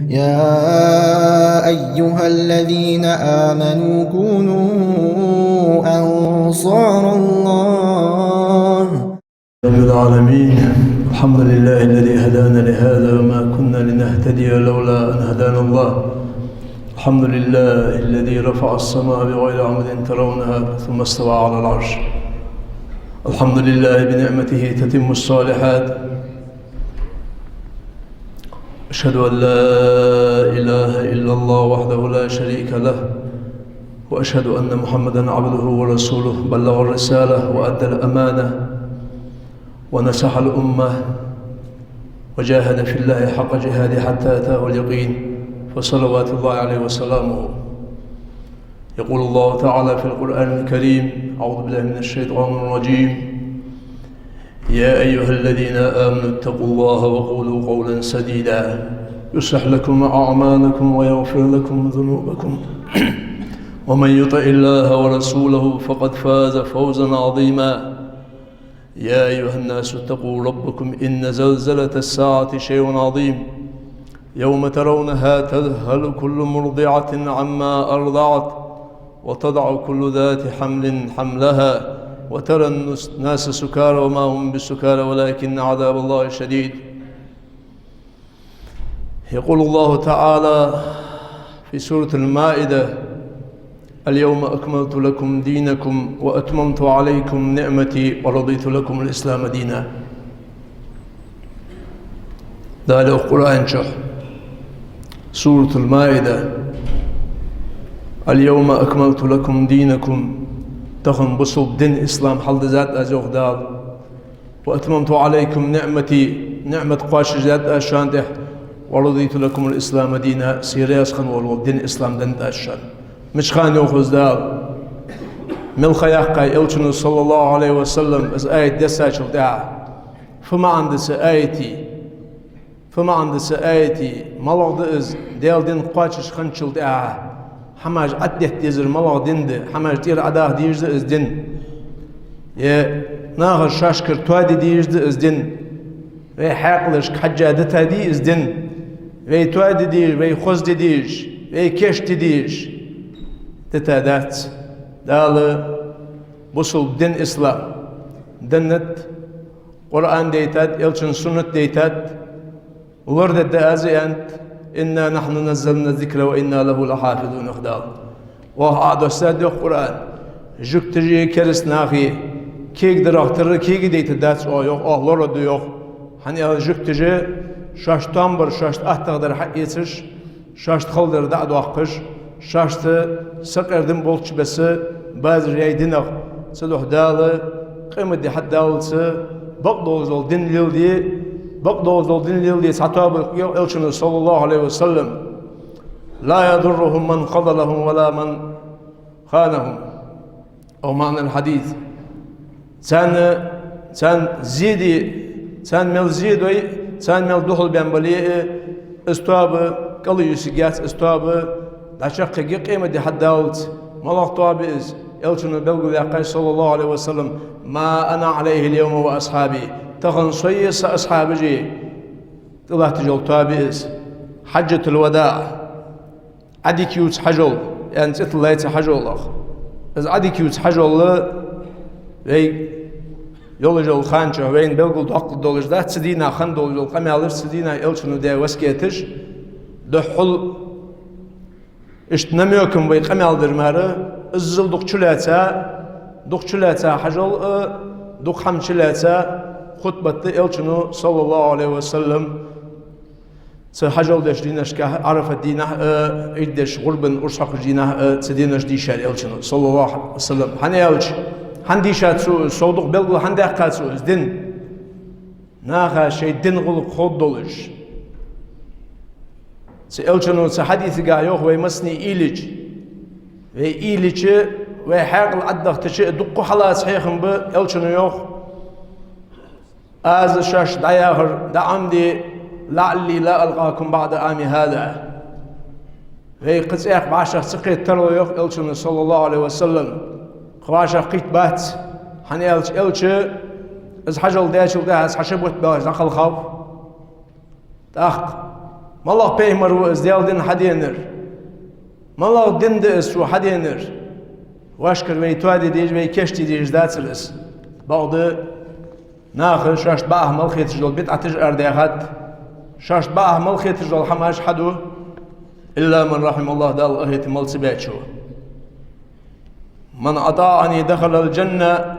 يا أيها الذين آمنوا كونوا أنصار الله. رب العالمين، الحمد لله الذي هدانا لهذا وما كنا لنهتدي لولا أن هدانا الله. الحمد لله الذي رفع السماء بغير عمد ترونها ثم استوى على العرش. الحمد لله بنعمته تتم الصالحات. أشهد أن لا إله إلا الله وحده لا شريك له، وأشهد أن محمدًا عبده ورسوله، بلغ الرسالة وأدى الأمانة ونصح الأمة وجاهد في الله حق جهاده حتى أتاه اليقين، فصلوات الله عليه وسلامه. يقول الله تعالى في القرآن الكريم: أعوذ بالله من الشيطان الرجيم: يا أيها الذين آمنوا اتقوا الله وقولوا قولا سديدا يصلح لكم أعمالكم ويغفر لكم ذنوبكم ومن يطع الله ورسوله فقد فاز فوزا عظيما. يا أيها الناس اتقوا ربكم إن زلزلة الساعة شيء عظيم، يوم ترونها تذهل كل مرضعة عما أرضعت وتضع كل ذات حمل حملها وترى الناس سكارى وما هم بالسكارى ولكن عذاب الله شديد. يقول الله تعالى في سورة المائدة: اليوم أكملت لكم دينكم وأتممت عليكم نعمتي ورضيت لكم الإسلام دينا. ذلك القرآن شح سورة المائدة: اليوم أكملت لكم دينكم تخن بصوب دين إسلام حل ذات أزوغ دال، وأتممت عليكم نعمتي نعمة قاش ذات أشان، ورضيت لكم الإسلام دينا. سيرياس خن والو دين إسلام دين أشان مش خان يوخذ دال من خياقة إلشنو صلى الله عليه وسلم از آية دساشل داع فما عند سآيتي ملغ دز ديال دين قاش خنشل داع حماج عدت ديزر ملغ دين ده حماج دير عداه ديجز از دين يا ناغر شاشكر توادي ديجز از دين وي حاقلش حجادتها دي از دين وي توادي ديج وي خوز ديج وي كيش ديج تتادات دال بصل دين إسلام دنت قرآن ديتات يلشن سنة ديتات وردت دازي أنت إنا نحن نزلنا الذكر وإنا له لحافظون خدال وهذا استاد القرآن جك تجي كرس ناخي كيك دراختر كيك ديت دات أو يوخ أو لورد يوخ hani جك تجي شاشت تامبر شاشت أهتقدر حق يتش شاشت خلدر دعد وقش شاشت سقردن بولش بس باز رياي دينخ سلوح دالة قيمة دي حد دالس بقدوزول دين ليل دي ساتواب إلشن صلى الله عليه وسلم: لا يضرهم من خذلهم ولا من خانهم. أو معنى الحديث سان زيدي سان مل زيدوي سان مل دخل بينبلي استواب قلي يسجات استواب لا شك قيمة دي حد دالت ملاق طابئز إلشن بلغ يقاي صلى الله عليه وسلم: ما أنا عليه اليوم وأصحابي تغن صيص أصحاب جي الله تجول طابئز حجة الوداع عدي كيوت حجول يعني تطلعت حجول الله إذا عدي كيوت حجول وي يولجول خانشة وين بلغل دقل دولج ده تسدينا خان دولجول قميالر تسدينا إلشنو ده وسكيتش دحل اشتنميوكم وي قميالدر مارا الزل دقشلاتا حجول دق حمشلاتا خطبة إلشنو صلى الله عليه وسلم سحجول دش دينش كعرفة دينه إدش غربن أرشق دينه تدينش ديشار إلشنو صلى الله عليه وسلم هني إلش هنديشات صودق بلغ هندي أقاسو دين ناخا شيء دين غلق خود دولش سإلشنو سحديث جايوه ويمسني إيلج وإيلج وحاقل عدق تشيء دق حلا صحيحن ب إلشنو يوه از شاش داياهر دعمدي لعلي لا ألقاكم بعد عامي هذا هي قصيح بعشق سقيت ترو يوخ إلشن صلى الله عليه وسلم خواشا قيت بات حني إلش از حجل داشل ده از حشبوت باش دخل خوف تاخ Malak peymaru izdiyaldin hadiyenir. Malak dinde isu hadiyenir. Vaşkır ve ituadi diyece ve keşti diyece datsırız. Bağdı nahı şaşt bağmal khitijol bit atij erdehat. Şaşt bağmal khitijol hamaş hadu illa men rahimallah dal ahitimal sibeçu. من أطاعني دخل الجنة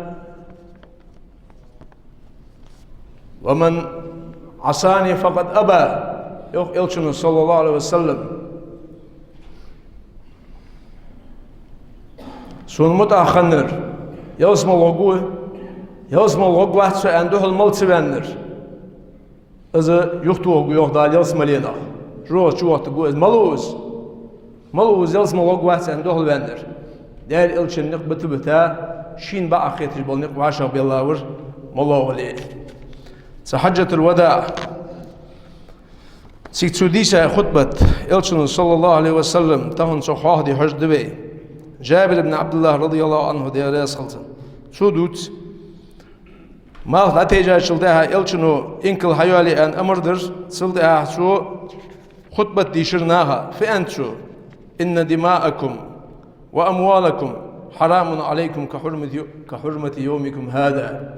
ومن عصاني فقد أبى. Yok elçinin sallallahu aleyhi ve sellem sunmut akhanır yasmal logu atsa enduhul maltsivenir azı yoktu ogu yok dal yasmalena çoğu gu maluz yasmal logu atsa enduhul venir der elçinlik bitibita şin ba akhir bolnik vaşa billavur mallahu aleyh sahajjatul veda Siktudisa khutbat elçinin sallallahu aleyhi ve sellem tahun sohahdi hajdibe Jabir ibn Abdullah radıyallahu anhu diye yazıldı. Sudut mal natice çılda elçinu inkil hayali en emrdir çılda su khutbat dişirnaha fe entu inna dima'akum ve amwalakum haramun aleykum ka hurmeti yawmikum hada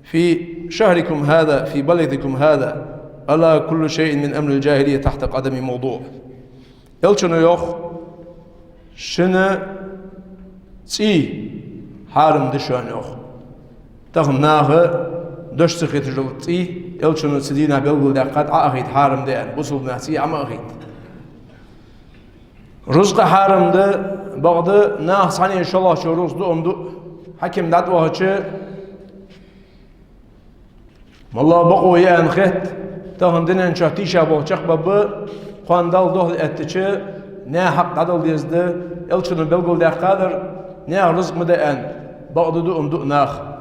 fi şehrikum hada fi baladikum hada ala kullu şeyin min emril cahiliye tahta kademi mevdu. Elçinu yok şunu haram dışan yok. Tahım nahı döştü khitijul elçinu sidina belgul daqat ahid haram diyen usul nasi ama ahid. Rızkı haramdı bağdı nah sani inşallah şu rızdı umdu hakim dat vahçı mallah baqo yan khit tahım dinen çatişa bolçaq babı qandal dohl ettiçi ne hak dadıl dizdi elçinu belgul daqadır ne rızk mı en bağdı umdu nah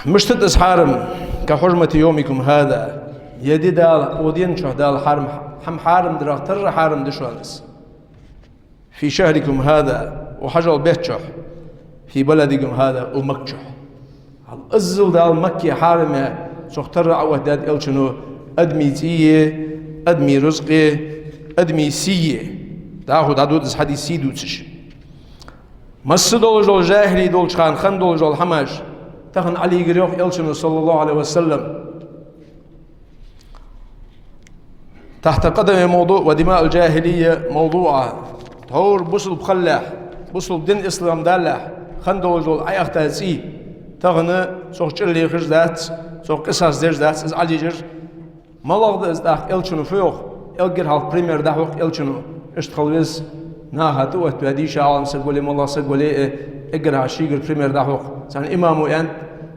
مشتد إسحارم كحرمة يومكم هذا يدي دال ودين شو دال حرم هم حارم درختر حارم دشوانس في شهركم هذا وحجر بيتشح في بلدكم هذا ومكشح الأزل دال مكي حارم سختر عودات إلشنو أدمي تيه أدمي رزقي أدمي سيه تاخد عدود حديث سيدوتش مسجد دول جاهلي دول شخان خن دول جول حماش تخن علي قريوخ إلشنو صلى الله عليه وسلم تحت قدم موضوع ودماء الجاهلية موضوعة تهور بصل بخلاح بصل دين إسلام دالاح خندو جول أي أختاسي تغنى سوق اللي خرج ذات سوق قصص دير ذات إز علي جر ملاغ إز داخ إلشنو فيوخ إلقر هال بريمير داخوخ إلشنو اشتخلوز ناها توت بهديش عالم سقولي مالله سقولي إقر هاشيقر بريمير داخوخ سان إمامو أنت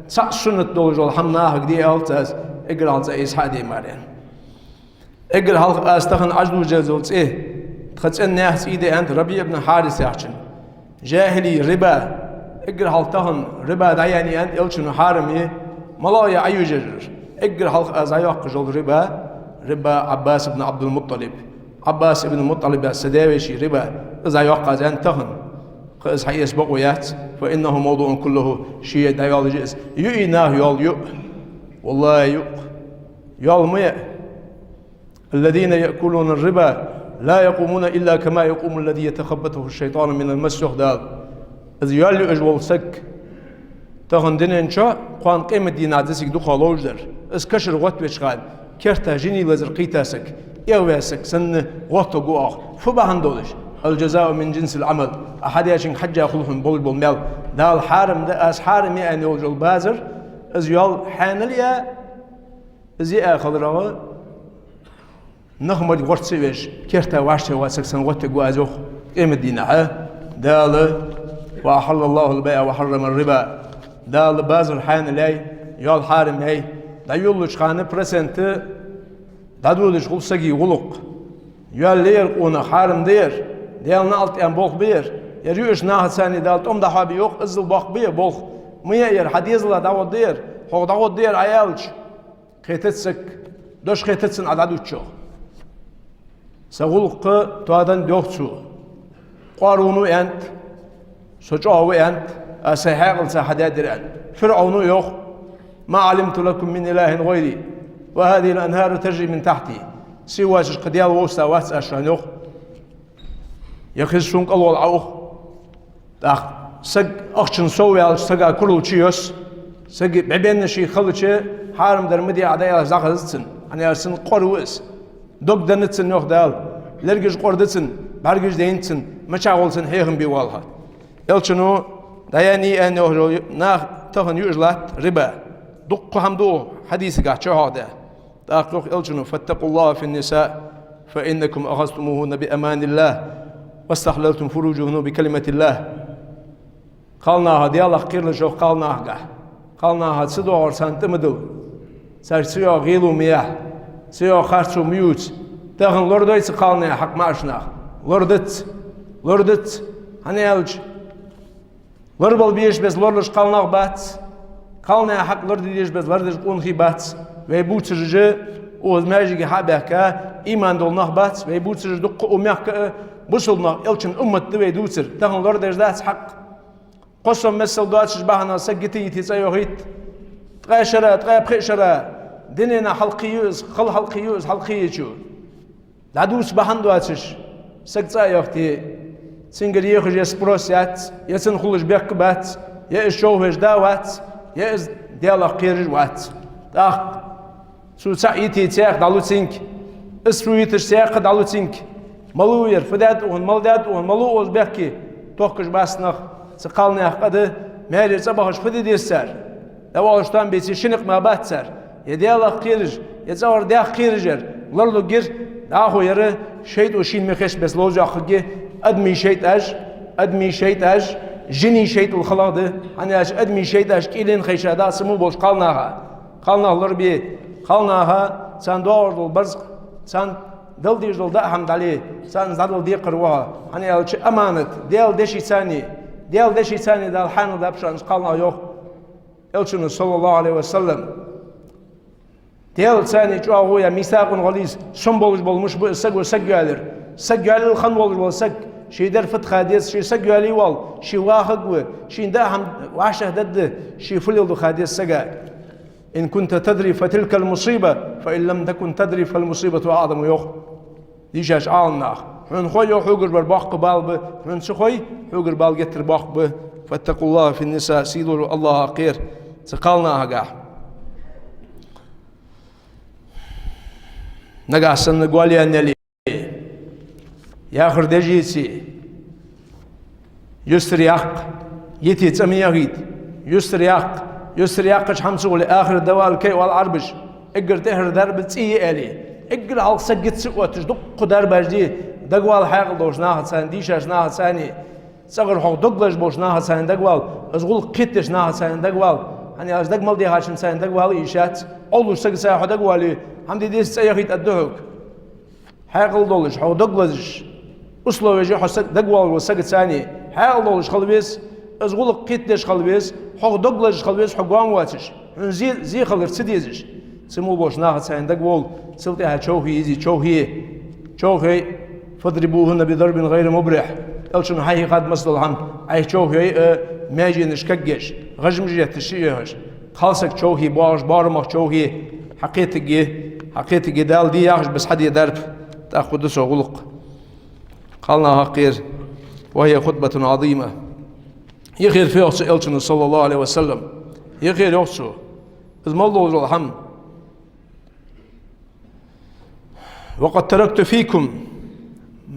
سنة دول جول حمناها قدي ألتاز إقر هال زي إسحاق دي مارين إقر هال أستخن عجلو جازولت تخدس الناس إيدي أنت ربيع بن حارس يحشن جاهلي ربا إقر هال تهن ربا دعياني أنت إلشنو حارمي ملايا أيو جرر إقر هال أزايق جول ربا عباس بن عبد المطلب عباس بن المطلب السداويشي ربا أزايق أنت تهن قيس حيس بقويات فإنه موضوع كله شيء دايال جئس يؤيناه يال يؤ والله يال مية الذين يأكلون الربا لا يقومون إلا كما يقوم الذي يتخبطه الشيطان من المس يخدال إذ يال يؤجول سك تغندين إنشاء قوان قيمة دينا دسك دو خالوجدر إذ كشر غوت بيشغال كرتا جيني لزر قيتاسك يواسك سن غوتو قواه فبهن دولش الجزاء من جنس العمل أحد يشين حجة يخلوهم بول مال دال حارم ده أس حارم يعني يوجل بازر إز يال حانليا إز يأخذ روا نخمد غرت سويش كرتا واشته واسكسن غت جوازوخ إم الدين دال وأحل الله البيع وحرم الربا دال بازر حانلي يال حارم هي دا يولش خانة برسنت دا دولش غلسجي غلق يال لير قونا حارم دير ديالنا alt en bol bir yürüyüş nahat seni dalt da habi yok ızıl bak bir bol mıya yer hadizla da der hoda der ayalç qetetsek doş qetetsin adad uçu sagulqı toadan dokçu qarunu ent soçağı ent asahaqıl sahadadir fir'aunu yok ma alimtu lakum min ilahin gayri وهذه الأنهار تجري من تحتي سواج قديال وستا واتس أشانوخ يخز شونك الله عوخ سج أخشن سوي على سجا كله تشيوس سج بعدين شيء خلص حارم در مدي عدايا زاخزتن أنا أرسن قروس دوك دنتن يوخ دال لرجش قردتن برجش دينتن ما شغلتن هيهم بيوالها يلشنو داياني أنه ناخ تهن يجلات ربا دق هم دو حديث قاعد شو هذا تأخذ يلشنو فاتقوا الله في النساء فإنكم أخذتموهن بأمان الله واستحللتم فروجهن بكلمة الله قالناها ديالله خير لجو قالناها تسدور سنتمدل سرسيو غيلو مياه سيو خارسو ميوت تاخن لوردويس قالنا حق معشنا لوردت هنيالج لوربل بيش بس لوردش قالنا بات قالنا حق لورد ديش بس لوردش قونخي بات ويبوترج وزماجي حبكا ايمان دولنا بات ويبوترج دق امك بوصلنا يلشن امت دوي دوتر تاخن لوردش دات حق قسم مثل دواتش بحنا سجتي تسايوهيت تغاشرة بخشرة ديننا حلقيوز حلقيجو لعدوس بحن دواتش سجتايوهتي سنجر يخرج يسبروسيات يسن خلج بيقبات يشوهج داوات يز ديالا قيرج وات تاخ سو سعيتي تاخ دالو تينك اسرويتش تاخ دالو تينك ملوير فدات مالدات ملوز بيحكي توكش باسنخ سقالنا قد مالي صباحش فدي ديسر لوالشتان بيتي شنق ما باتسر يديالا قيرج يتصور داخ قيرجر لرلو جير داخو يرى شيء وشين مخش بس لوجا خجي ادمي شيء اج جني شيء الخلاده انا اش ادمي شيء اج كيلين خيشادا سمو بوش قالناها لربي قالناها سان دور البرزق سان دل ديج دل دا حمد عليه سان زادل دي قروها انا الش امانه ديال دشي ثاني دال حانو دابشان قالنا يوخ الشن صلى الله عليه وسلم ديال ثاني جو يا ميثاق غليظ سمبولج bolmuş bu سجالر الخن بول سج شي در فت خاديس شي سجالي وال شي واخق شي داهم وعشه دد شي فليل خاديس سجا ان كنت تدري فتلك المصيبه فان لم تكن تدري فالمصيبه اعظم يوخ ديجاش عالناخ من خوي حوغر برباق بالب من سخوي حوغر بال جتر باق فاتقوا الله في النساء سيدوا الله خير تقالنا قاع نقع سن قولي أن يا آخر دجيتي يسرياق يتي تميغيد يسرياق حمسو لآخر دوال كي والعربش اقر تهر درب تسيه الي اقر على سجد سقوة تجدق دربش دي دقوال حاقل دوش ناهد سان ديشاش ناهد ساني صغر حق دقلش بوش ناهد سان دقوال ازغول قيتش ناهد سان دقوال hani az dagmal diye haşin sen dagwali işat olur sag sa dagwali hamdi dis sayxit adduhuk haqıl doluş ha daglazish uslovej hasad dagwal wa sag tsani haqıl doluş qalbis azgul qitdesh qalbis ha daglazish qalbis haqwan watish zi khalir sidizish simu bosh nahat sen dagwal silti ha chohi fadribuhunna bi darbin ghayr mubrih elshun hay qad masdal ham ay chohi ماجي نشكجش غجم جيت الشيء خالصك شوهي باش بارمخ شوهي حقيقتك دال دي ياخش بس حد يدرب تاخذ سو غلق قالنا حقير وهي خطبة عظيمة يخير في ألشن صلى الله عليه وسلم يخير يوصو إذ ما الله الحمد وقد تركت فيكم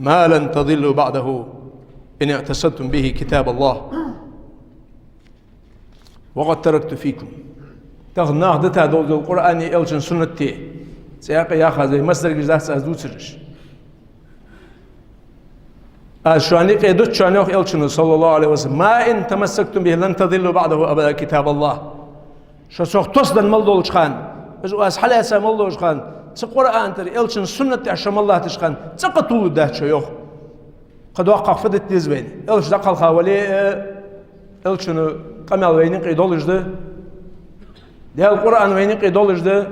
ما لن تضلوا بعده إن اعتصمتم به كتاب الله وقد تركت فيكم تغناه دتا دول القرآن إلشن سنتي سياق ياخذ مصدر جزاس أزوترش شاني قيدت شاني إلشن صلى الله عليه وسلم ما إن تمسكتم به لن تضلوا بعده أبدا كتاب الله شو سوق تصدن ملدول شخان بس أسحل أسام ملدول شخان سقرآن تري إلشن سنتي عشان الله تشخان سقطوا ده شيوخ قد وقع فدت دزبين إلش دقل خاولي إلشن قمال وينين قيدولجده ديال القرآن وينين قيدولجده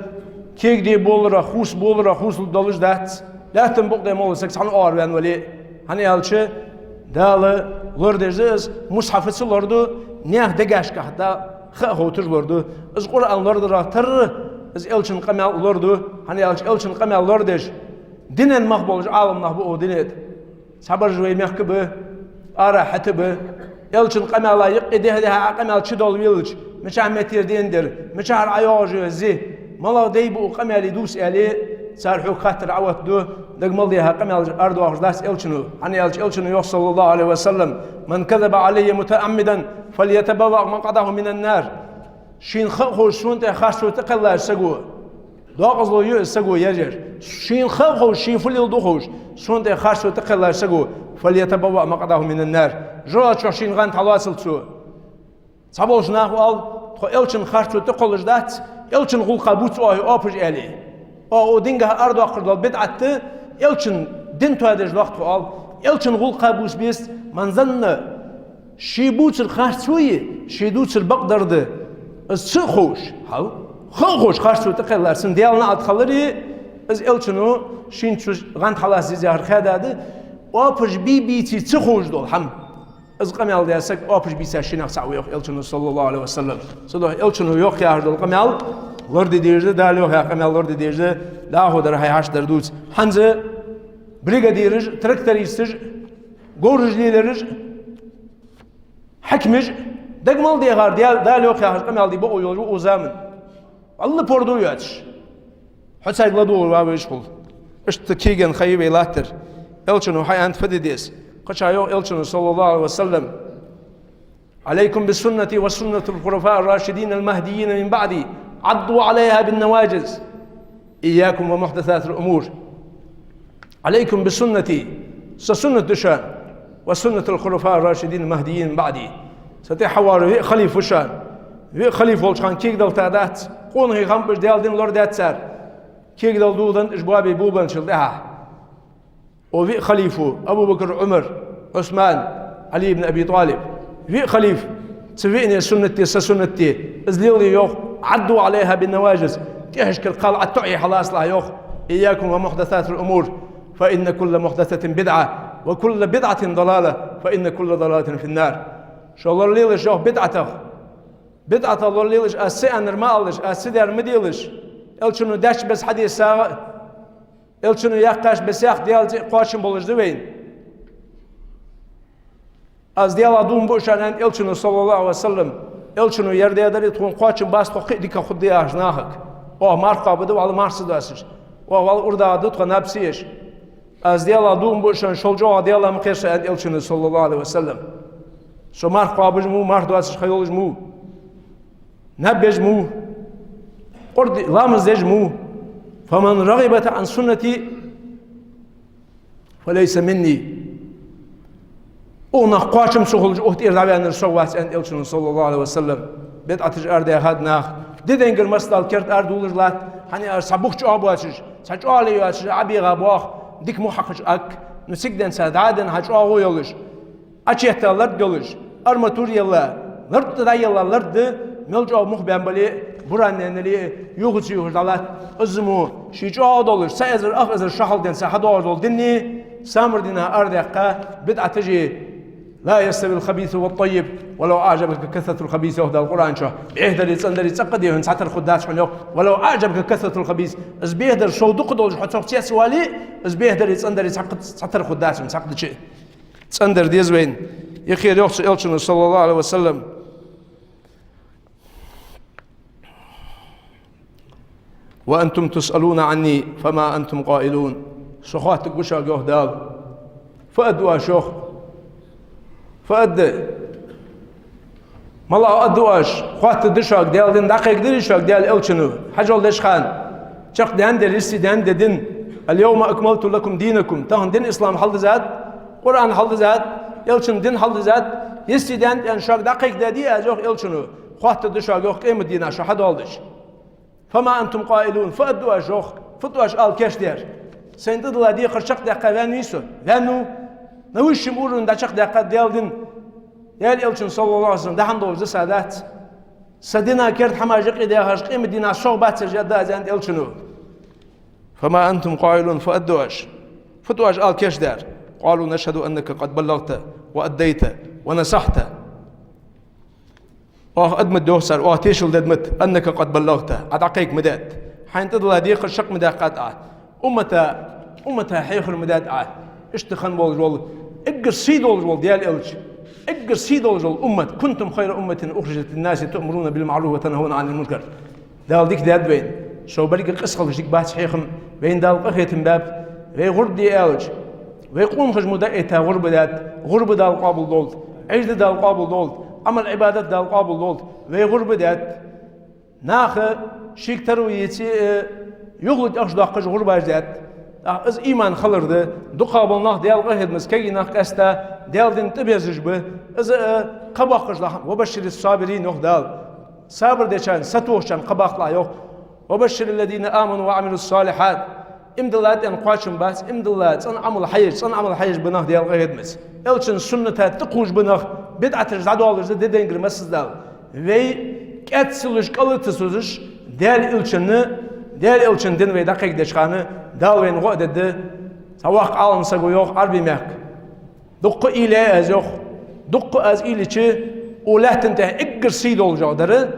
كيك دي بولرا خوس دولج دات لا تنبق دي مول سكسان آروان ولي هني ألشي دال لردجدز مصحفة لردو نياه دقاش كحدا خاهو تجلردو از قرآن لرد را تر از elçin qamel olurdu. Hani elçin qamel olurduş. Dinen mahbolj alamnah bu o dinet. Sabar jüve mehkıbı, ara hatıbı. Elçin qamela yıqide ha qamel çidol vilç. Meşahmet yerdendir. Meşahar ayajı zi. Mala dey bu qameli dus eli. Sarhu khatır avatdu. Dagmaldiha qamel ardu ahdas elçinu. Hani elçinu yok sallallahu aleyhi ve sellem. Men kezebe aleyye muteammiden فليتبوأ مقعده من النار. شين خو شون تخشوا تقلا سجوا. داغز لو يو سجوا يجر. شين خو شين فليل دخوش. شون تخشوا تقلا سجوا فليتبوأ مقعده من النار. جرات شين غان تواصل تو. صبوش ناقال تو elçin خشوا تقلش دات. elçin غول قبوت او أبج عليه. او دينجا أرض أقرض بدعت elçin دين توادج وقت قال. elçin غول قبوس بيست من ظن شيبوت الخارسوي شيدوت البقدرد السخوش هاو خوش خارسو تقلرسن ديالنا ادخلري از elçinu شين غانت خلاص زيار خداده اوبج بي بي تي تخوش دول هم از قمال ديسك اوبج بي ساشين ساوي elçinu sallallahu aleyhi ve sellem صدق elçinu yok ya dol قمال ورد ديرده دالو يا قمال ورد ديرده لا هودر هي هاش دردوت حنزه بريغاديرج تراكتوريستج غورجليلرج حكمج دقمال دي غار ديال يوخ يا قمال دي بو يولو وزامن الله بوردو ياتش حتى يغلدو وابيش قول اشت كيغن خيب يلاتر elçinu hay ant fedides قشا يو elçinu صلى الله عليه وسلم عليكم بسنتي وسنة الخلفاء الراشدين المهديين من بعدي عضوا عليها بالنواجذ إياكم ومحدثات الأمور عليكم بسنتي سنة دشان وسنة الخلفاء الراشدين المهديين بعدي ستحوار في خليفة شان في خليفة والشان كيك دل تعدات قون هي خمبش ديال دين لور دات سار كيك دل دودن إجبابي بوبن شلدها وفي خليفة أبو بكر عمر عثمان علي بن أبي طالب في خليفة تفيني سنتي ازليلي يوخ عدوا عليها بالنواجز تهشكل قال التعي خلاص لا يوخ إياكم ومحدثات الأمور فإن كل محدثة بدعة وكل بدعة ضلالة فإن كل ضلالة في النار شو الله ليلش يوخ بدعة الله ليلش أسي أنرمالش أسي دار مديلش elçinu dash bes hadisa elçinu yaqash bes yaq diyal qochim bolish deveyn az diyal adum boshanan elçinu sallallahu aleyhi ve sellem elçinu yerde yadari ton qochim bas to dika khuddi ajnahak o marqabıdı wal marsıdasır o wal urda adı to napsiyesh az diyal adum boshan şoljo diyal mqesha elçinu sallallahu aleyhi ve sellem so marqabıj mu mardasır khayolish mu nabej mu قرد لامز يجمو فمن رغبت عن سنتي فليس مني ona qaçım soğulcu ohtir davanır soğvat en elçinin sallallahu aleyhi ve sellem bed'atij arde hadna deden girmasdal kert ardulurlat hani sabuhçu abuçış saçu alıyaçı abi gabah dik muhaqqış ak nusikden sadaden haç ağoyuluş açıhtalar doluş armatur yalla lırtda yallalardı melcu muhbembali buraneneli yuğucu yuğdalat ızmu şicu olur sayazır afazır şahalden sahador ol dinni samırdina ardaqqa bid'atiji لا يستوي الخبيث والطيب ولو أعجبك كثرة الخبيث وهذا القرآن شو بيهدر يتصندر يتسقدي هن ساتر خداش حنيو ولو أعجبك كثرة الخبيث إز بيهدر شو دقدول حتى سوق سوالي إز بيهدر يتصندر يتسقد ساتر خداش هن سقد شيء تصندر ديز وين يخير يوخس إلشنا صلى الله عليه وسلم وأنتم تسألون عني فما أنتم قائلون شخوات قشا جهدال فأدوا شخ فأد ملا أدواش خوات دشاق ديال دين دقيق دشاق ديال إلشنو حجول دشخان شق دين درسي دين اليوم أكملت لكم دينكم تهن دين إسلام حل زاد قرآن حل زاد إلشن دين حل زاد يسي دين أن شاق دقيق دادي أجوخ إلشنو خوات دشاق يوخ قيمة دينا شو حد والدش فما أنتم قائلون فأدوا شخ فتواش آل كاش دير سيندد الله دي خرشق دقا وانويسو لأنه نوش شمورون دا شق دقا ديال دين يال إلشن صلى الله عليه وسلم دهان دوز سادات سدينا كرت حماجق إديا هشق إمدينا صوبات سجادة زاند إلشنو فما أنتم قائلون فتواش آل كاش دير قالوا نشهد أنك قد بلغت وأديت ونصحت أدمت دوسر تيشل ددمت أنك قد بلغت أدعقيك مدات حينتظر ديق الشق مداقات أمتا حيخر مداد اشتخن والجول اقر سيد والجول ديال إلش اقر سيد والجول كنتم خير أمة أخرجت الناس تأمرون بالمعروف وتنهون عن المنكر دال ديك داد بين شو بريق القصة ديك بات حيخم بين دال قخية باب في غرب دي إلش ويقوم خج مدائتا غرب دال قابل دولت عجد دال قابل دولت عمل عبادات دال قابل دولت في غرب دات ناخ شيك ترويتي يغلط أخش غرب أجداد از ایمان خلرده دو قابل نخ دیال قهد مسکی نخ کستا دیال دین تبیزش به از قباقش لهم وبشر الصابرين نخ دال صابر دچان ستوشان قباق لا يخ وبشر الذين آمنوا وعملوا الصالحات امدلات ان قاشم باس امدلات ان عمل حيج بنخ دیال قهد مس الچن سنته تقوش بنخ بدعت زادولز ددنگر مسز دال وی کتسلش قلتسوزش دیال الچن دين وي دقيق دشخانه داوين غودد سواق عالم سغو يوق عربي ماك دق إلى أز يوق دق أز إلى شيء ولهت انت إقر سيد olacak درı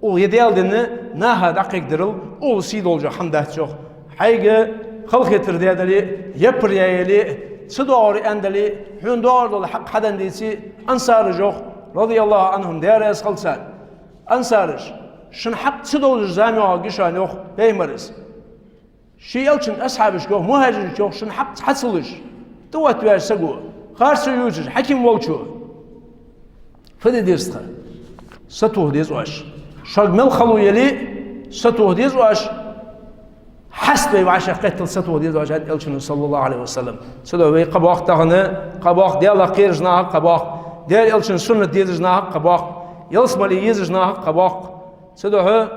o yediğaldığını naha dakik diril o siyid olacak hamdat yok hayge halk getir diyadali yapır yayeli sıdağır endali hündar dolu hak hadan diysi ansarı yok radıyallahu anhum değer kılsan ansarı şun hak sıdağır zamiya gişan yok beymariz شيء يلشن أصحابش جو مهاجر جو شن حق حصلش توت وير سجوا خارس يوجد حكيم ووشو فدي ديرستها ستوه ديز واش شاق مل خلو يلي ستوه ديز واش حسب وعشا قتل ستوه ديز واش يلشن صلى الله عليه وسلم سدوا بي قباق تغنى قباق ديال قيرجنا قباق ديال يلشن سنة ديزجنا قباق يلسمالي يزجنا قباق سدوا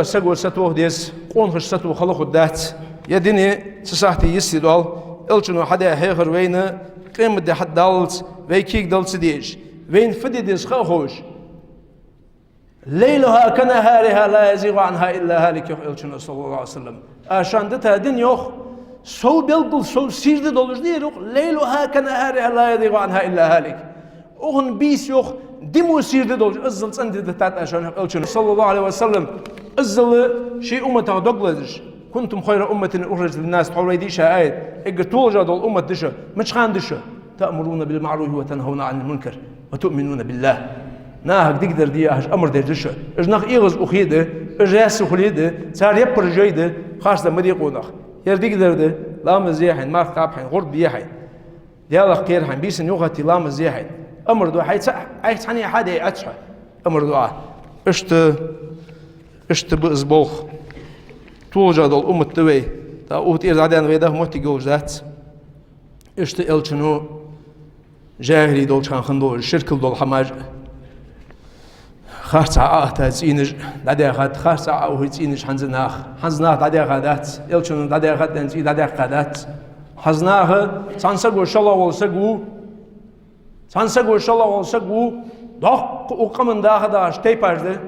سجوا ستوه ديز قونخش ستوه خلقو دات يديني سساحتي يسيدوال الچنو حدا هيغر وين قيمة دي حد دالت وي كيك دالت ديش وين فدي ديز خوش ليلها كنهارها لا يزيغ عنها إلا هالك يوخ الچنو صلى الله عليه وسلم آشان دتا دين يوخ سول بلقل سول سيرد دولش دي يوخ ليلها كنهارها لا يزيغ عنها إلا هالك اوهن بيس يوخ ديمو سيرد دولش ازل سند دتات آشان الچنو صلى الله عليه وسلم ازل شيء أمتا دوغلدش كنتم خير أمة أخرجت للناس تحولي ديشا آية إجر توجد الأمة ديشا مش خان ديشا تأمرون بالمعروف وتنهون عن المنكر وتؤمنون بالله ناهك تقدر دي أمر ديشا إجناخ إيغز أخيده إجاس أخليده صار يبر جيده خاصة مديقوناخ ير تقدر ده لام زيحين ما قابحين غرب بيحين ديالك كيرحين بيسن يغتي لام زيحين أمر دو حيث حني حدا أتشح أمر دعاء اشت بأزبوخ توجد الأمة توي تا أوت إرزادان ويده موتي جوزات اشت إلشنو جاهلي دول كان خندول الشرك دول حماج خارج عاهت زينج دادي خد خارج عاهو زينج حنزناخ دادي خدات إلشنو دادي خد دنزي دادي خدات حزناخ سانسقو شلا والسقو سانسقو شلا والسقو دق وقمن داخداش تيبارده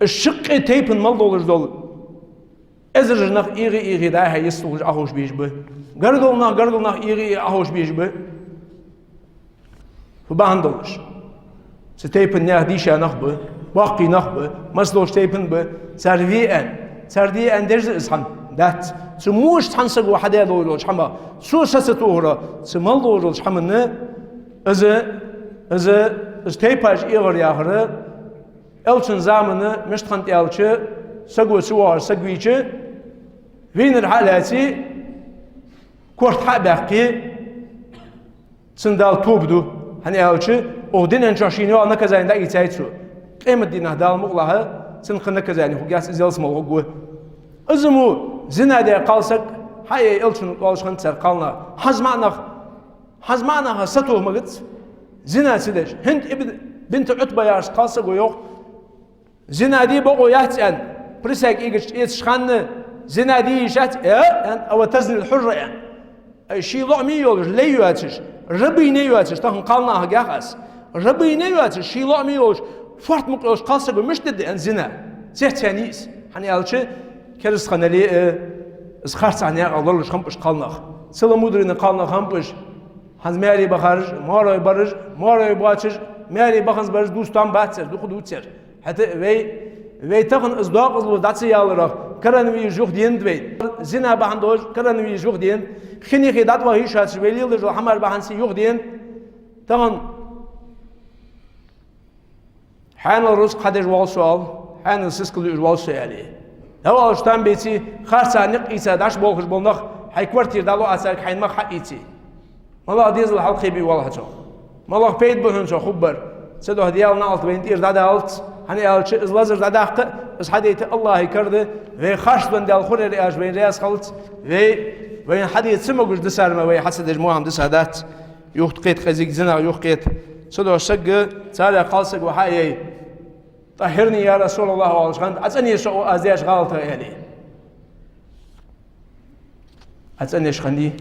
الشق تيبن مال دولار دول ازرجناخ إيغي دا هي يسولج أهوش بيج به قردولناخ إيغي أهوش بيج به فبان دولش ستيبن ناخ ديشا ناخ به باقي ناخ به مسلوش تيبن به سردي أن درز إسحان دات سموش تحنسق وحدا دولش حما سو سستوهرا سمال دولش حمنا إذا تيباج إيغر ياهره elçin zamanı müştkant elçi sagوسu var sagwiçi vinir halati kort habaqi sindal tubdu hani elçi odinen çaşini ana kazayında içayçu qemet dinah dal muğlaha sin qına kazayni hugas izelsma ogu azmu zinada qalsak hay elçin qalşan tsar qalna hazmana satu magit zinasideş hind bint utba yaş qalsa goyoq زنادي بقو يهتن بريسك إيش خان زنادي يشات يعني أو تزن الحرة يعني شيء ضعمي يولش ليه يواتش ربي نيواتش تهون قالناها جاهز ربي نيواتش شيء ضعمي يولش فرط مقلوش قاصق ومشتد عن زنا زيت ثانيس حني قالش كرس خنالي إسخارت عني الله خمبش قالناه سلام مدرين قالنا خمبش هنز ماري بخارج ماري برج ماري باتش ماري بخنز برج دوستان باتر دو خدوتر حتى وي تخن ازداق ازلو داتسي يالرا كرن وي جوخ دين وي زنا باندوج كرن وي جوخ دين خني خدات وهي شات ويلي جو حمر بانسي يوخ دين تخن حان الرز قدر والسؤال حان السسكل والسؤالي لو اشتان بيتي خارسانق إيسا داش بولخش بولنخ حيكورتير دالو أسارك حين مخ حقيتي مالا ديز الحلقي بي والله جو مالا بيت بهن جو خبر سدو هديال نالت بينتير دادالت هني ألش إزلازر داداق إز حديت الله كرده وي خارش بندال خوري رياج بين رياس خلط وين حديت سمقش دسارما وي حسد جموعهم دسادات يوخت قيت خزيق زنا يوخت قيت سدو شق تالي قالسق وحايي طهرني يا رسول الله عليه وسلم أتني شو أزياش غلطة يعني أتني شخندي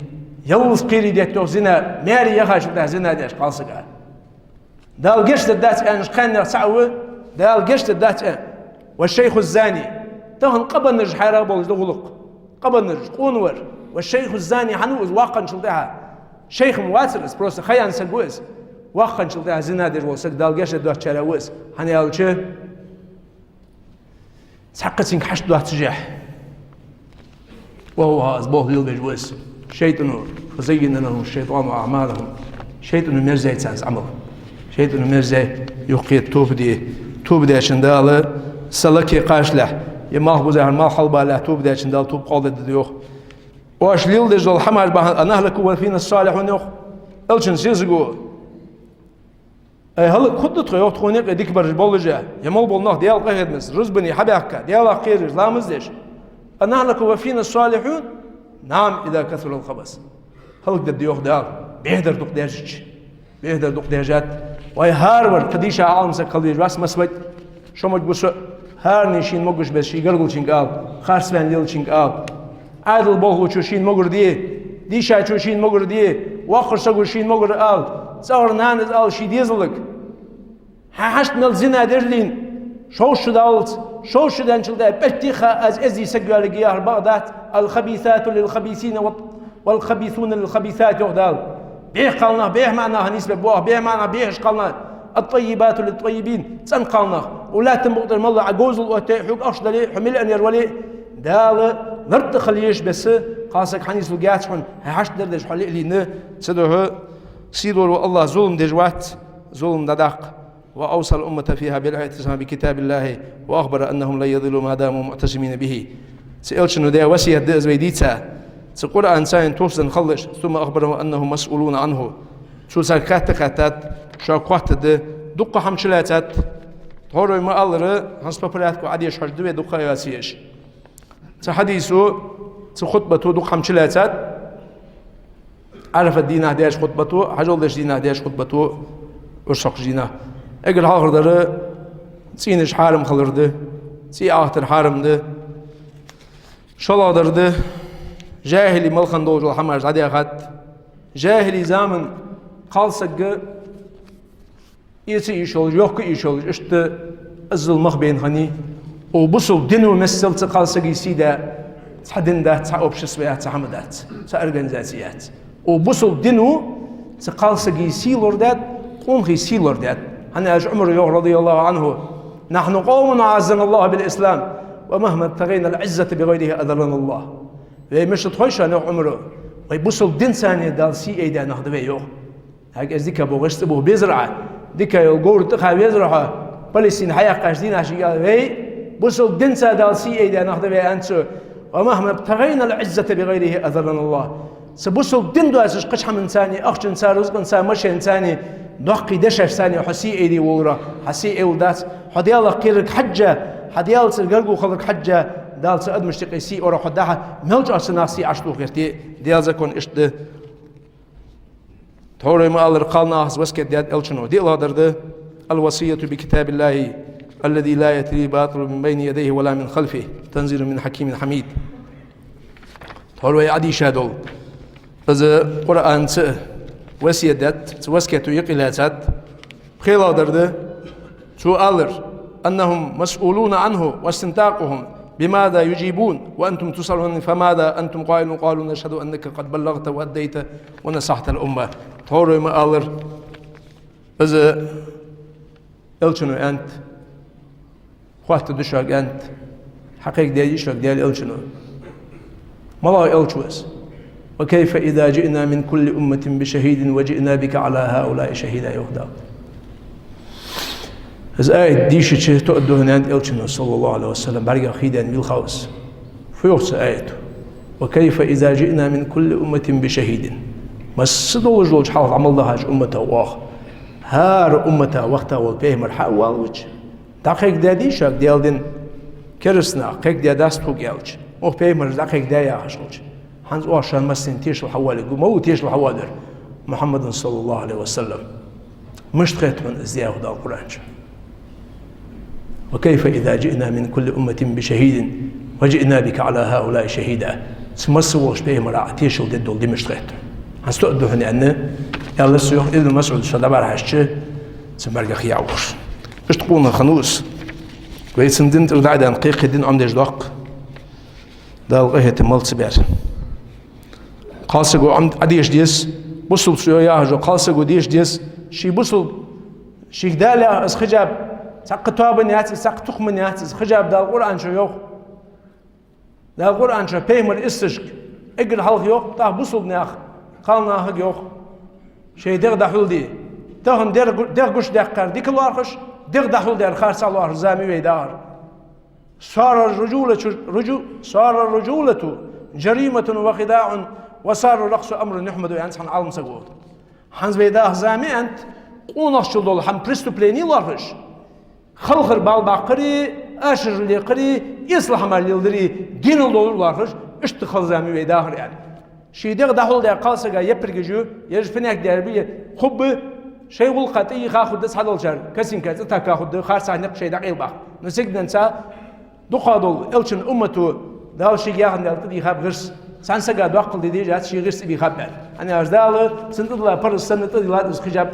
يلوز قيري ديتو زنا ماري يخاش بده زنا ديش قالسقا دال قشت الدات أن شخنا سعوه دال قشت الدات أن والشيخ الزاني تهن قبل نرج حيرا بولج دغلق قبل نرج قونور والشيخ الزاني حنوز واقع شلتها شيخ مواتر اسبروس خيان سجوز واقع شلتها زنا ديش وسق دال قشت الدات شراوز هني ألش سحقتين حشد دوات تجاه وهو أصبوه ليل بجوز شيطان فزين لهم الشيطان أعمالهم شيطان مرزي تسانس عمل شيطان مرزي يقيت توب دي شندال سلكي قاشله يماه بزهر ما خلبا له توب دي شندال توب قاضي ديوخ واش ليل دجل الحمار بها أنهلك وفينا الصالحون يوخ ألشن سيزقو هل خد تخيط خونيق ديك برج بولجا يمول بولناه ديال قهد مس رزبني حباكا ديال خير لا مزدش أنهلك وفينا الصالحون نعم إذا كثر الخبث هل قد ديوخ دال بيهدر دوق ديجج بيهدر دوق ديجات وهي هارور قديشة عالم سكاليج راس مسويت شمج بس هارني شين مقش بس شي قرقل شين قال خارسوان ليل شين قال عادل بوهو شين مقر دي شا شين مقر دي واخر سقو شين مقر قال صار نانز قال شي ديزلك حشت مل زنا درلين شوش دالت شوش دانشلدا بتيخا از ازي سقال جيار بغداد الخبيثات للخبيثين والخبيثون للخبيثات يغدال بيه قالنا بيه معناها نسبة بواه بيه معناها بيهش قالنا الطيبات للطيبين سن قالنا ولا تنبغض الملا عجوز الوتيحوك أشدلي حمل أن يرولي دال نرد خليش بس قاسك حنيس وجاتشون هاش دردش حلي لي سدوه سيدور الله ظلم دجوات ظلم دداق وأوصى الأمة فيها بالاعتصام بكتاب الله وأخبر أنهم لا يضلوا ما داموا معتصمين به سألشنو ده وسيا ده زويديتا سقول إنسان توصل خلش ثم أخبرهم أنهم مسؤولون عنه شو سكتات شاقوات ده دقة حمشلاتات هورو ما الله هنس بابراتكو عاديش حج دوي دقة ياسيش سحديثو سخطبته دقة حمشلاتات عرف الدين هداش خطبته حجول دش دين هداش خطبته ورشق جينا اقل هاخردر سينش حارم خلرده سي آخر حارم ده شلادر ده جاهلي ملخن دوجل حماش عدي أخد جاهلي زامن قالسق يسي يشولج يوك يشولج اشت الظلمخ بين خني وبصل دينو مسل تقالسق يسيدا تحدن دات تعوبش سويات تعمدات تأرجنزاتيات وبصل دينو تقالسق يسيلور دات قوم يسيلور دات أنا عمر رضي الله عنه نحن قوم عزنا الله بالإسلام ومهما ابتغينا العزة بغيره أذلنا الله مش تخش أنا عمره ويبصل دين ثاني دال سي أي ده نهض بيوه هاك أزديك أبو غشت أبو بيزرع ديك يقول تخا بيزرع فلسطين حياة قاشدين عشان قال بصل دين ثاني دال سي أي ده نهض بيه أنت ومهما ابتغينا العزة بغيره أذلنا الله سبصل دين دو أسش قش من ثاني أخش إنسان رزق إنسان مشي ثاني نقي دشش ثاني حسي أي دي ورا حسي أي ودات حدي الله قيرك حجة حدي الله سرقو خلق حجة دال سأد مشتقي سي أورا خداها ملج أصنع سي عشتو غيرتي ديال زكون إشت توري ما الله قالنا أحس وسكت ديال ألشنو ديال هذا الوصية بكتاب الله الذي لا يتري باطل من بين يديه ولا من خلفه تنزيل من حكيم حميد توري عدي شادول فإذا قرآن وصية دات وسكت يقلاتات بخيل هذا سؤال أنهم مسؤولون عنه واستنطاقهم بماذا يجيبون وأنتم تسألون فماذا أنتم قائلون قالوا نشهد أنك قد بلغت وأديت ونصحت الأمة توري ما ألر إذا ألشنو أنت خوات دشاق أنت حقيق ديال يشاق ديال إلشنو ملا إلشوس وكيف إذا جئنا من كل أمة بشهيد وجئنا بك على هؤلاء شهيدا يهدى از آية ديشة تؤدو هناند إلشنو صلى الله عليه وسلم برقى خيدان بالخوص فيوص آيته وكيف إذا جئنا من كل أمة بشهيد ما الصدو جلوج حالة عمل دهاج أمته واخ هار أمته وقتها والبيهمر حاول وجه دقيق دادي شاك ديال دين كرسنا قيق داداست فوق يالج أو بيهمر دقيق دايا حشلج حنز أوشان مسين تيش الحوالي قو تيش الحوالي محمد صلى الله عليه وسلم مش تخيط من ازياء هذا القرآن وكيف إذا جئنا من كل أمة بشهيد وجئنا بك على هؤلاء شهيدا سمسوش بيهمر عتيش وددو دي مش تخيط هنستؤدو هني أنه يالله سيوخ إذن مسعود شدبار هاشتش سمبرغ خياوش إيش تقولنا خنوس ويسندن تردعد عن قيق الدين عمدش دق دال غيه تمال سبير قاسقو عمد عديش ديس بصل سيو ياهجو قاسقو ديش ديس شي بصل شي دالة از خجاب ساق توابن ياتي ساق تخمن ياتي از خجاب دال قرآن شو يوخ دال قرآن شو بيمر استشك اقل حلق يوخ تاه بصل نياخ قالنا هق يوخ شي دغ دحول دي تاهم دغ قش دغ قر ديك الوارخش دغ دحول دير خارس الله زامي ويدار صار الرجولة جريمة وخداع وصار الرقص أمر يحمد يعني سن عالم سقوط حنز ويداه زامي أنت قونخ شلول هم بريستوبليني لارخش خلخر بالباقري أشر اللي قري يصلح مال يلدري دين الله لارخش اشتخل زامي ويداه يعني شي دغ دحول دير قالسقا يبرجو يجفنك دير بي خب شيء والقطعي خاخد دس حدل شر كسين كذا تكاخد خارس عن شيء دقيق بق نسيق ننسى دخادل إلشن أمته ده شيء ياخد نلتدي خاب غرس سانسقا دقل دي جات شيء غرس بي خاب بعد أنا أجدال سنت الله برس سنت الله لادس خجاب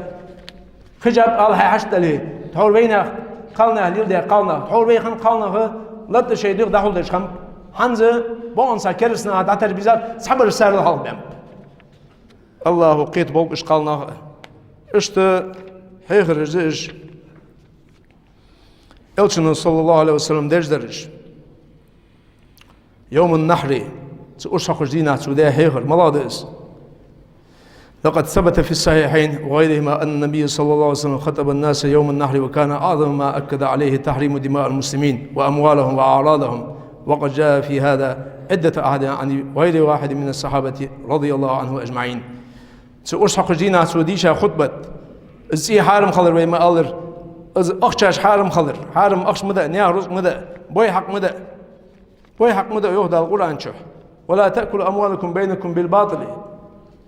الله حشت له تحول بينا قالنا ليل ده قالنا تحول بين قالنا هو لد شيء ده دخل ده خم حنزة بون ساكرسنا دعتر بيزار صبر السر الحال بهم الله قيت بوق إيش قالنا إشت هيخر رزج إلشنا صلى الله عليه وسلم درج درج يوم النحر سأشرح جدينا سوداء هيخر ملادس لقد ثبت في الصحيحين وغيرهما أن النبي صلى الله عليه وسلم خطب الناس يوم النحر وكان أعظم ما أكد عليه تحريم دماء المسلمين وأموالهم وأعراضهم وقد جاء في هذا عدة أحاديث عن غير واحد من الصحابة رضي الله عنه أجمعين سأشرح جدينا سوديشا خطبة زي حارم خلر ويما ألر أخشاش حارم خلر حارم أخش مدى نيا رزق مدى بوي حق مدى يهدى القرآن شح ولا تأكل أموالكم بينكم بالباطل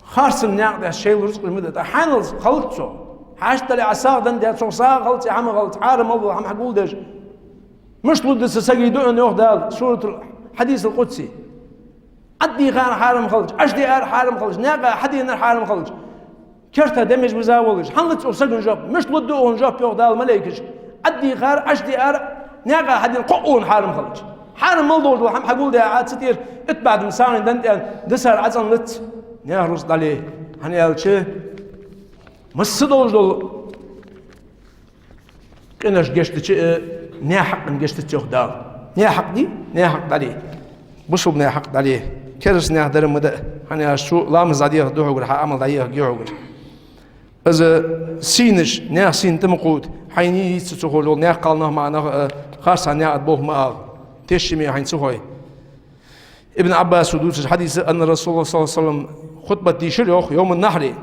خارس النيا ده الشيء رزق المدى حانل خلط شو حاشت لي عساق دن ده شو ساق خلط عم غلط حارم الله عم حقول دش مش لود سجدون يهدى سورة الحديث القدسي عدي غير حارم خلج أشدي غير حارم خلج ناقة حدي نر حارم خلج كرتا دمج بزاولج حنلت أرسجن جاب مش لدو جاب يوغ دال ملايكش عدي غير أشدي غير ناقة حدي ققون حارم خلج حارم ملدور هم حقول ده عاد ستير اتبعد مسان دن دسر عزن لت نهرس دالي هني الشيء مسدول دول كناش جشت شيء ناحق من جشت يوغ دال ناحق دي ناحق دالي بصوب ناحق دالي كرس ناح درم مدى هني شو لامز عديه دوه ولا عمل عديه جيوه إذا سينش ناح سين تمقود حيني يستسهل ناح قالنا معنا خاصة ناح أبوه ما تشمي حين سهوي ابن عباس ودوس الحديث أن الرسول الله صلى الله عليه وسلم خطبة ديشلوخ يوم النحر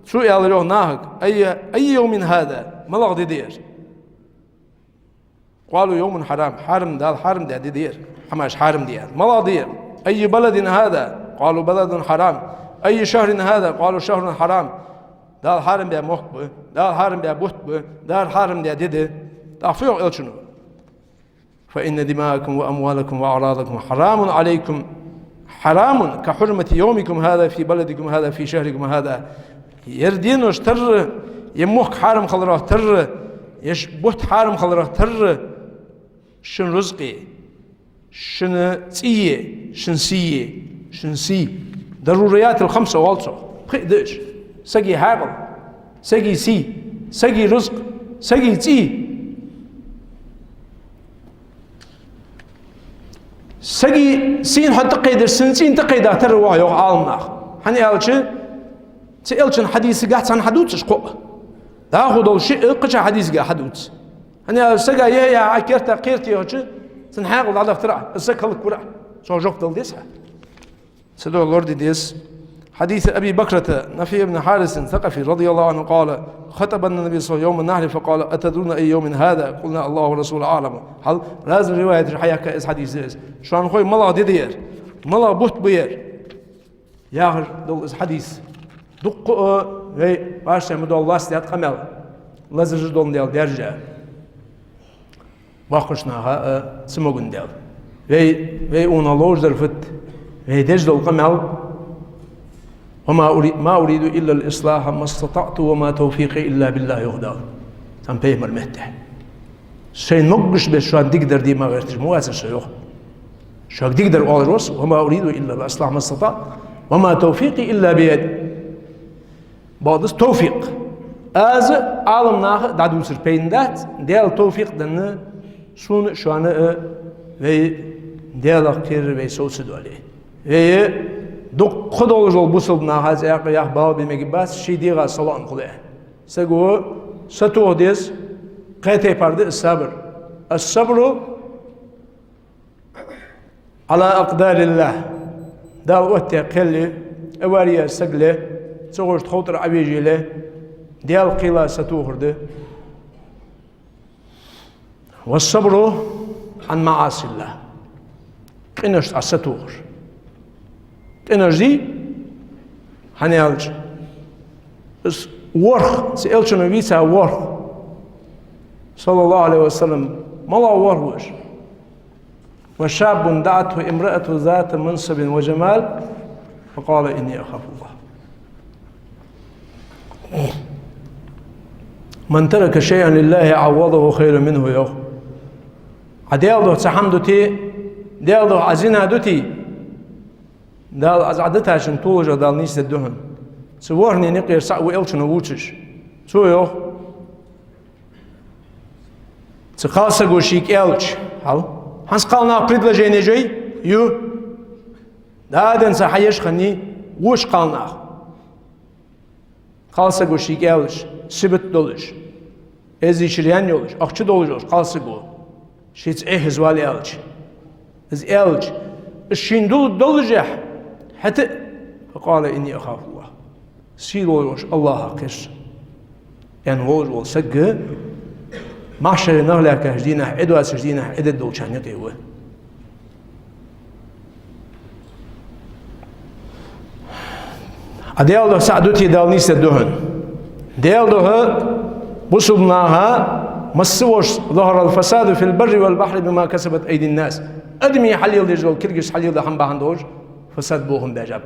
شو قال له ناهك أي يوم هذا ما لغد دير قالوا يوم حرام حرم ده الحرم ده دير حماش حرم دير ما لغد دير أي بلد هذا قالوا بلد حرام أي شهر هذا قالوا شهر حرام ده الحرم ده مخبه ده الحرم ده بوتبه ده الحرم ده ديده تعرفوا إلشنو فإن دماءكم وأموالكم وأعراضكم حرام عليكم حرام كحرمة يومكم هذا في بلدكم هذا في شهركم هذا يردين وشتر يموك حرم خلره تر يشبهت حرم خلره تر شن رزقي شن سيء شن سيء شن سي ضروريات الخمسة والصو قدش سجي هاقل سجي سي سجي رزق سجي سي سجي سين حتى قيدر سين تقيدها تروى يوم عالمنا هني ألشة تألشن حديث قاعد عن حدوث قو تأخذ الشيء قش حديث قاعد حدوث هني سجى يا عكرت قيرتي وشة سنحاول على افتراء السكال الكرة شو جفت الديسها سدوا اللورد ديس حديث أبي بكرة نفي بن حارث ثقفي رضي الله عنه قال خطبنا النبي صلى الله عليه وسلم يوم النحر فقال أتدرون أي يوم هذا قلنا الله ورسوله أعلم هل لازم رواية الحياة كأس حديث ديس شو عن خوي ملا دير ملا بوت بير يا دول حديث دق وي باش مدول الله استيات قمل لازم جدون ديال درجة باخشناها سموغن ديال وي أون لوج درفت وي دج دول قمل ما أريد إلا الإصلاح ما استطعت وما توفيقي إلا بالله يهدى تم بيمر مهته شيء نقش بشو تقدر دي ما غيرتش مو هذا الشيء شو تقدر أول روس وما أريد إلا الإصلاح ما استطعت وما توفيقي إلا بيد بعد توفيق از عالم ناخ دادوسر بيندات ديال توفيق دن شو أنا ve diyalaktir ve sosyali ve dok kodol jol busul na haz ya bağ bilmegi bas şidiga salam kule sego satodis qete pardı sabr as-sabru ala aqdarillah davette qelli evariya sagle çoğuş xotur abijile diyal qila satuhurdu والصبر عن معاصي الله قناش أساتور قناش دي هنيالج بس ورخ سألشنا بيسا ورخ صلى الله عليه وسلم ما لا ورخ وشاب دعته امرأة ذات منصب وجمال فقال إني أخاف الله من ترك شيئا لله عوضه خير منه يوم عديالده تحمدتي ديالده عزينا دوتي دال عزعدتها عشان توجه دال نيس الدهن سوارني نقير سعو إلشن ووتش سو يو تخالصة قوشيك إلش هل هنس قالنا предложение جاي يو دادن سحيش خني وش قالنا خالصة قوشيك إلش سبت دولش ازي شريان يولش أخشي دولش خالصة قو شيت زوالي ألج إز ألج الشين دول حتى فقال إني أخاف الله سيلوش الله قش يعني هو سج معشر نغلا كهجدينا عدوا سجدينا عدد دول شان يقيوه أديال ده سعدتي دال نيس الدهن ديال ده بصبناها مسوش ظهر الفساد في البر والبحر بما كسبت أيدي الناس أدمي حليل ديجول كرجس حليل ده هم بهندوج فساد بوهم بجاب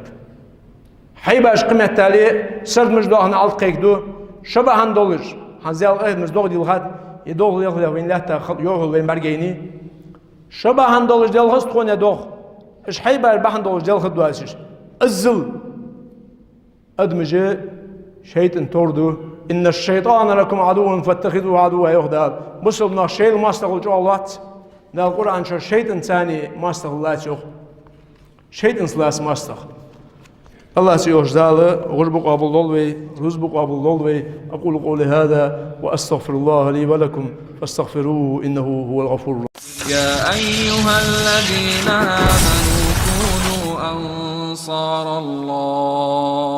حيباش قمة تالي سرد مجدوه هن على قيكدو شبه هندولج هنزيل أهد مجدوه دي الغد يدوه يخلي وين لا تأخذ يوهل وين برجيني شبه هندولج ديال غست خون يدوه إيش حيباش بهندولج ديال خد دواسيش الزل أدمجة شيطان توردو إن الشيطان لكم عدو فاتخذوه عدوا يهدى بصبنا الشيء ما استغل جو الله ده القرآن شو شيطان ثاني ما استغل الله شو شيطان سلاس ما استغل الله سيوش ذاله غربك أبو الله رزبك أبو الله أقول قولي هذا وأستغفر الله لي ولكم فاستغفروه إنه هو الغفور الرحيم يا أيها الذين آمنوا كونوا أنصار الله